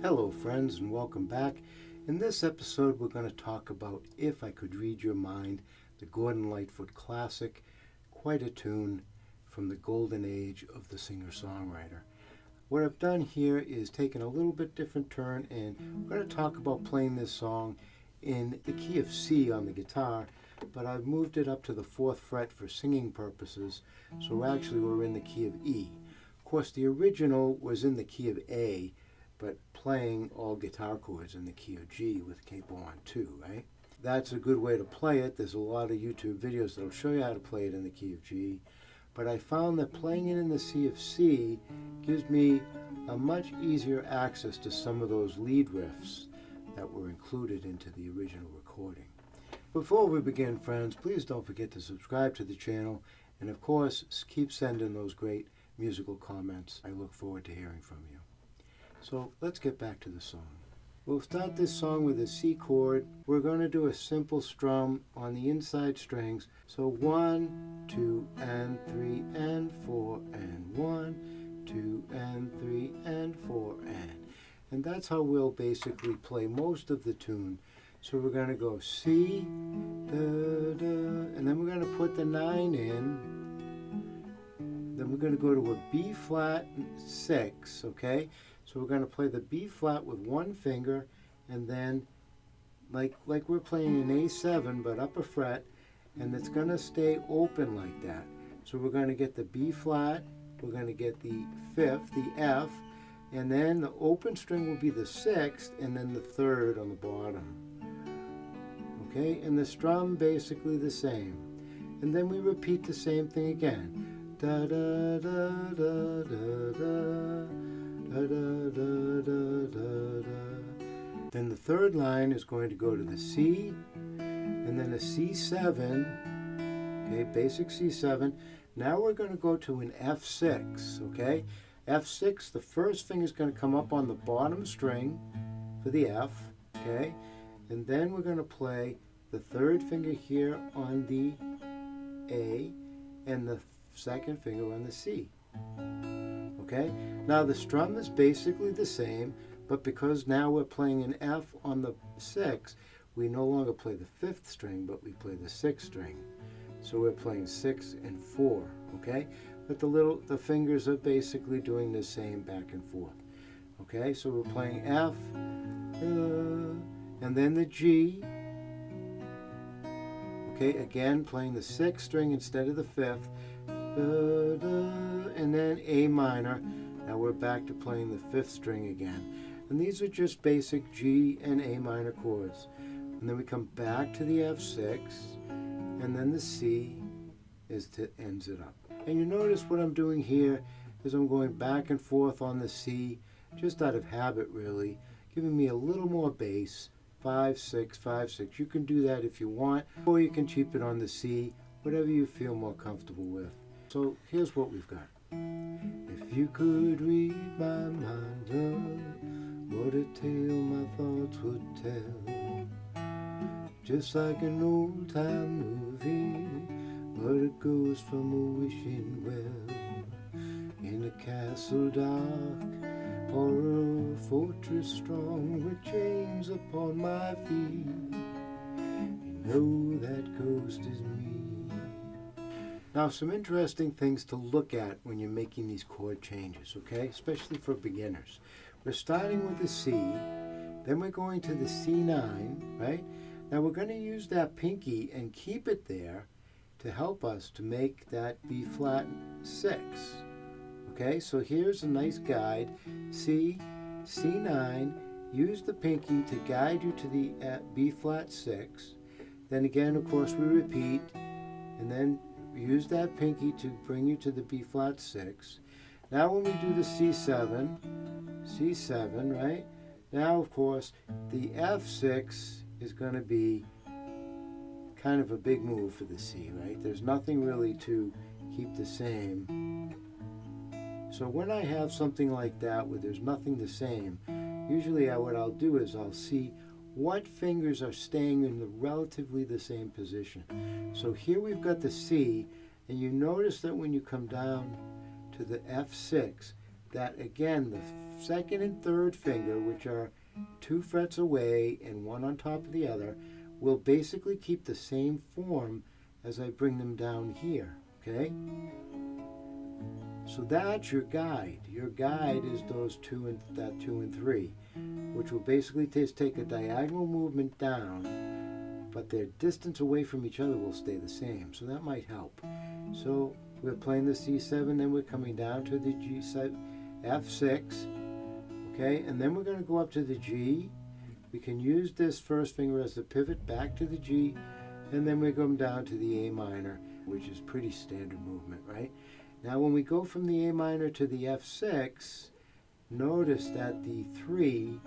Hello friends and welcome back. In this episode we're going to talk about If I Could Read Your Mind, the Gordon Lightfoot classic, quite a tune from the golden age of the singer-songwriter. What I've done here is taken a little bit different turn, and we're going to talk about playing this song in the key of C on the guitar, but I've moved it up to the 4th fret for singing purposes, so actually we're in the key of E. Of course the original was in the key of A, but playing all guitar chords in the key of G with capo on 2, right? That's a good way to play it. There's a lot of YouTube videos that'll show you how to play it in the key of G, but I found that playing it in the key of C gives me a much easier access to some of those lead riffs that were included into the original recording. Before we begin, friends, please don't forget to subscribe to the channel, and of course, keep sending those great musical comments. I look forward to hearing from you. So let's get back to the song. We'll start this song with a C chord. We're going to do a simple strum on the inside strings. So 1, 2, and 3, and 4, and 1, 2, and 3, and 4, and that's how we'll basically play most of the tune. So we're going to go C, da, da, and then we're going to put the 9 in. Then we're going to go to a B flat 6, okay? So we're going to play the B flat with one finger, and then like we're playing an A7 but up a fret, and it's going to stay open like that. So we're going to get the B flat, we're going to get the 5th, the F, and then the open string will be the 6th, and then the 3rd on the bottom. Okay, and the strum basically the same. And then we repeat the same thing again. Da da da da da da. Da, da, da, da, da, da. Then the 3rd line is going to go to the C, and then a C7, okay, basic C7. Now we're going to go to an F6, okay? F6, the first finger is going to come up on the bottom string for the F, okay? And then we're going to play the 3rd finger here on the A, and the 2nd finger on the C. Okay? Now the strum is basically the same, but because now we're playing an F on the 6, we no longer play the 5th string, but we play the 6th string. So we're playing 6 and 4, okay? But the fingers are basically doing the same back and forth. Okay, so we're playing F, and then the G. Okay, again playing the 6th string instead of the 5th. And then A minor. Now we're back to playing the 5th string again. And these are just basic G and A minor chords. And then we come back to the F6, and then the C ends it up. And you notice what I'm doing here is I'm going back and forth on the C, just out of habit really, giving me a little more bass. 5, 6, 5, 6. You can do that if you want, or you can keep it on the C, whatever you feel more comfortable with. So here's what we've got. If you could read my mind, love, what a tale my thoughts would tell. Just like an old-time movie, but it goes from a wishing well. In a castle dark, or a fortress strong, with chains upon my feet, you know that ghost is me. Now, some interesting things to look at when you're making these chord changes, okay? Especially for beginners. We're starting with the C, then we're going to the C9, right? Now we're going to use that pinky and keep it there to help us to make that B flat 6. Okay, so here's a nice guide. C, C9, use the pinky to guide you to the B flat 6. Then again, of course, we repeat, and then use that pinky to bring you to the B flat 6. Now when we do the C7, right? Now, of course, the F6 is going to be kind of a big move for the C, right? There's nothing really to keep the same. So when I have something like that where there's nothing the same, usually what I'll do is I'll see what fingers are staying in relatively the same position. So here we've got the C, and you notice that when you come down to the F6, that, again, the second and third finger, which are 2 frets away and one on top of the other, will basically keep the same form as I bring them down here, okay? So that's your guide. Your guide is those 2 and 3, which will basically just take a diagonal movement down, but their distance away from each other will stay the same. So that might help. So we're playing the C7, then we're coming down to the G7, F6, okay? And then we're going to go up to the G. We can use this first finger as the pivot back to the G, and then we come down to the A minor, which is pretty standard movement, right? Now when we go from the A minor to the F6, notice that the 3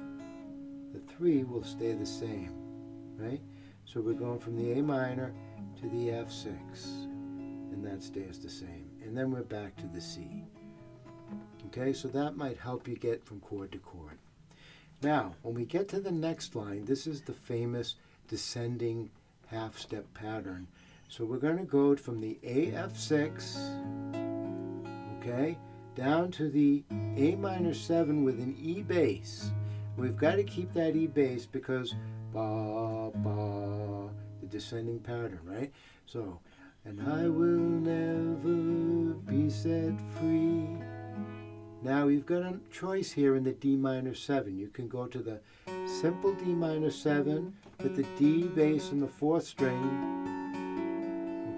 will stay the same, right? So we're going from the A minor to the F6, and that stays the same. And then we're back to the C. Okay, so that might help you get from chord to chord. Now, when we get to the next line, this is the famous descending half-step pattern. So we're going to go from the AF6, okay, down to the A minor 7 with an E bass. We've got to keep that E bass because ba, ba, the descending pattern, right? So, and I will never be set free. Now we've got a choice here in the D minor 7. You can go to the simple D minor 7 with the D bass in the 4th string,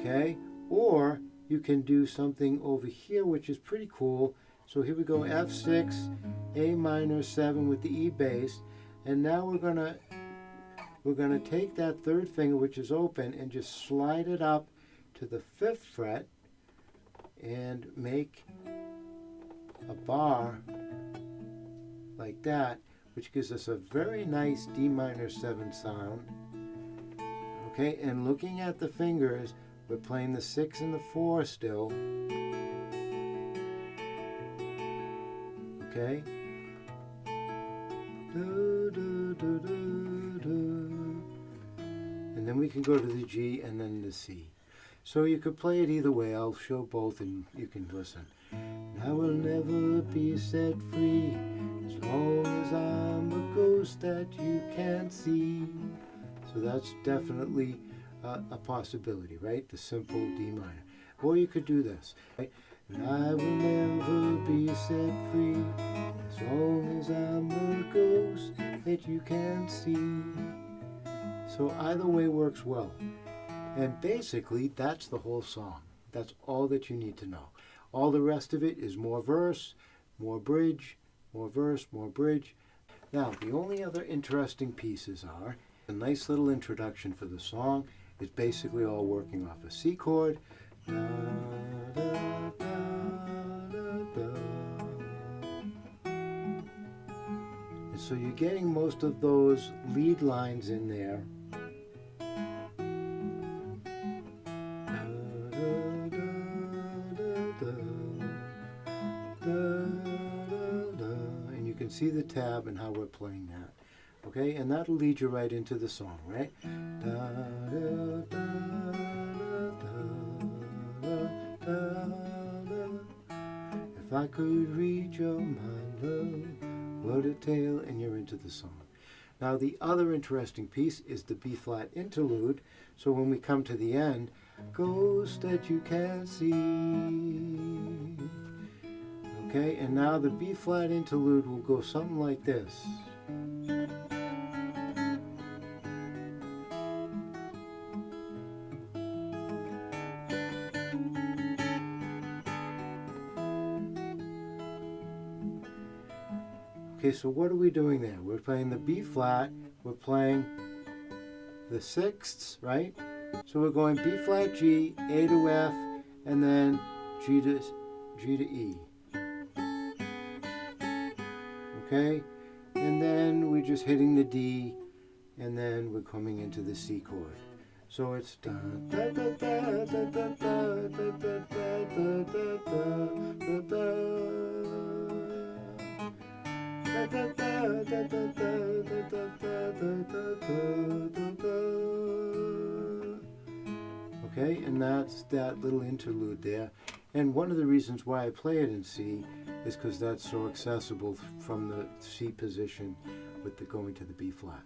okay? Or you can do something over here which is pretty cool. So here we go, F6, A minor 7 with the E bass, and now we're gonna take that 3rd finger which is open and just slide it up to the 5th fret and make a bar like that, which gives us a very nice D minor 7 sound. Okay, and looking at the fingers, we're playing the 6 and the 4 still. Okay. Do, do, do, do, do. And then we can go to the G and then the C. So you could play it either way. I'll show both and you can listen. I will never be set free as long as I'm a ghost that you can't see. So that's definitely a possibility, right? The simple D minor. Or you could do this, right? And I will never be set free as long as I'm a ghost that you can't see. So either way works well. And basically, that's the whole song. That's all that you need to know. All the rest of it is more verse, more bridge, more verse, more bridge. Now, the only other interesting pieces are a nice little introduction for the song. It's basically all working off a C chord. Da, da, da, da, da. And so you're getting most of those lead lines in there. And you can see the tab and how we're playing that. Okay, and that'll lead you right into the song, right? Da, da, da, da, da, da. If I could read your mind, love, what a tale, and you're into the song. Now the other interesting piece is the B flat interlude. So when we come to the end, ghost that you can't see. Okay, and now the B flat interlude will go something like this. Okay, so what are we doing there? We're playing the B flat, we're playing the sixths, right? So we're going B flat G, A to F, and then G to E. Okay? And then we're just hitting the D, and then we're coming into the C chord. So it's da da da da da da da da da da da da da. Okay, and that's that little interlude there. And one of the reasons why I play it in C is because that's so accessible from the C position with the going to the B flat.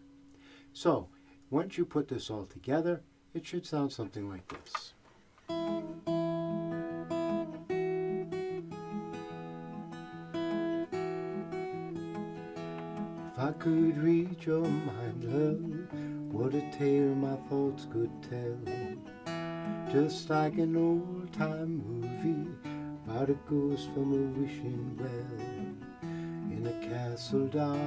So once you put this all together, it should sound something like this. If I could read your mind, love, what a tale my thoughts could tell. Just like an old-time movie about a ghost from a wishing well. In a castle dark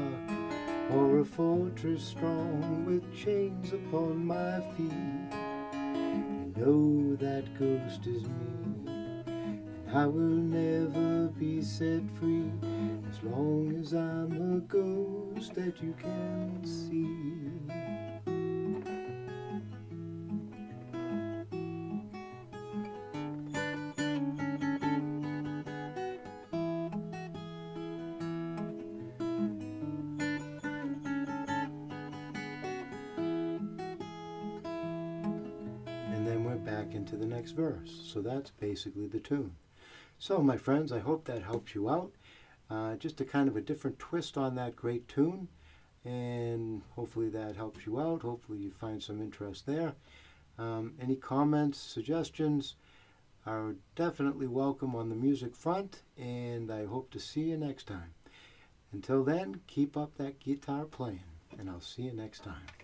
or a fortress strong with chains upon my feet, you know that ghost is me, and I will never be set free as long as I'm a ghost that you can see. And then we're back into the next verse. So that's basically the tune. So my friends, I hope that helps you out. Just a kind of a different twist on that great tune. And hopefully that helps you out. Hopefully you find some interest there. Any comments, suggestions are definitely welcome on the music front. And I hope to see you next time. Until then, keep up that guitar playing. And I'll see you next time.